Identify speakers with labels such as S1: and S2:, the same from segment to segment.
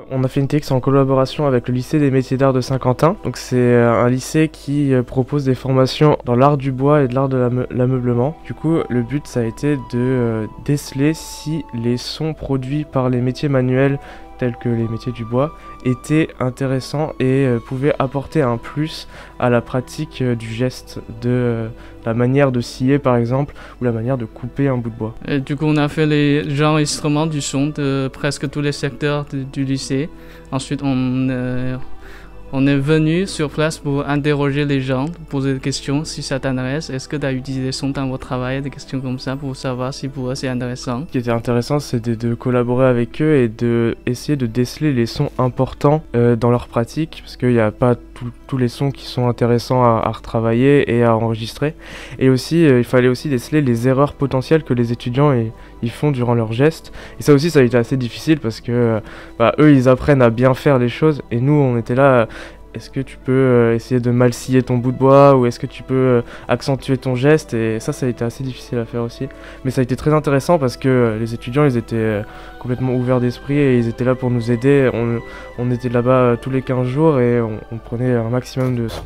S1: On a fait une TX en collaboration avec le lycée des métiers d'art de Saint-Quentin. Donc c'est un lycée qui propose des formations dans l'art du bois et de l'art de l'ameublement. Du coup, le but ça a été de déceler si les sons produits par les métiers manuels tels que les métiers du bois étaient intéressants et pouvaient apporter un plus à la pratique du geste, de la manière de scier par exemple, ou la manière de couper un bout de bois.
S2: Et du coup, on a fait les enregistrements du son de presque tous les secteurs du lycée. Ensuite, on est venu sur place pour interroger les gens, poser des questions si ça t'intéresse. Est-ce que tu as utilisé des sons dans votre travail, des questions comme ça pour savoir si pour eux c'est intéressant.
S1: Ce qui était intéressant, c'était de collaborer avec eux et d'essayer de déceler les sons importants dans leur pratique, parce qu'il n'y a pas tous les sons qui sont intéressants à retravailler et à enregistrer. Et aussi, il fallait aussi déceler les erreurs potentielles que les étudiants ils font durant leurs gestes. Et ça aussi, ça a été assez difficile parce que eux, ils apprennent à bien faire les choses et nous, on était là. Est-ce que tu peux essayer de mal scier ton bout de bois, ou est-ce que tu peux accentuer ton geste? Et ça a été assez difficile à faire aussi. Mais ça a été très intéressant parce que les étudiants, ils étaient complètement ouverts d'esprit et ils étaient là pour nous aider. On était là-bas tous les 15 jours et on prenait un maximum de sons.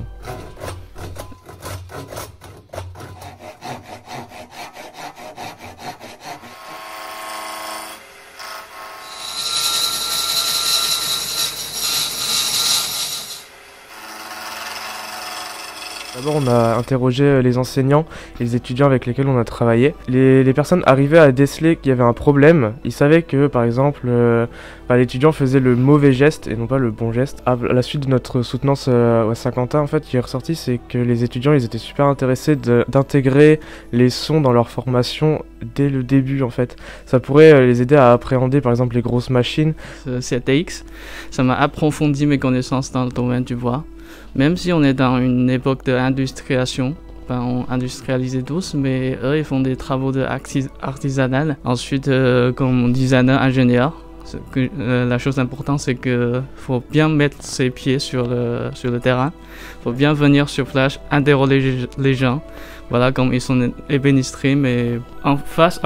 S1: D'abord, on a interrogé les enseignants et les étudiants avec lesquels on a travaillé. Les personnes arrivaient à déceler qu'il y avait un problème. Ils savaient que, par exemple, l'étudiant faisait le mauvais geste et non pas le bon geste. À la suite de notre soutenance à Saint-Quentin, en fait, ce qui est ressorti, c'est que les étudiants, ils étaient super intéressés d'intégrer les sons dans leur formation dès le début, en fait. Ça pourrait les aider à appréhender, par exemple, les grosses machines.
S2: Cette TX, ça m'a approfondi mes connaissances dans le domaine du bois. Même si on est dans une époque d'industrialisation, on industrialise tous, mais eux, ils font des travaux artisanaux. Ensuite, comme designer, ingénieur, la chose importante, c'est qu'il faut bien mettre ses pieds sur le terrain. Il faut bien venir sur place, interroger les gens. Voilà, comme ils sont ébénisteries, mais en face,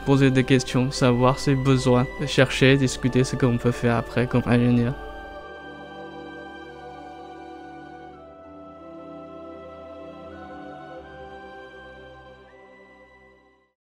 S2: poser des questions, savoir ses besoins, chercher, discuter ce qu'on peut faire après comme ingénieur.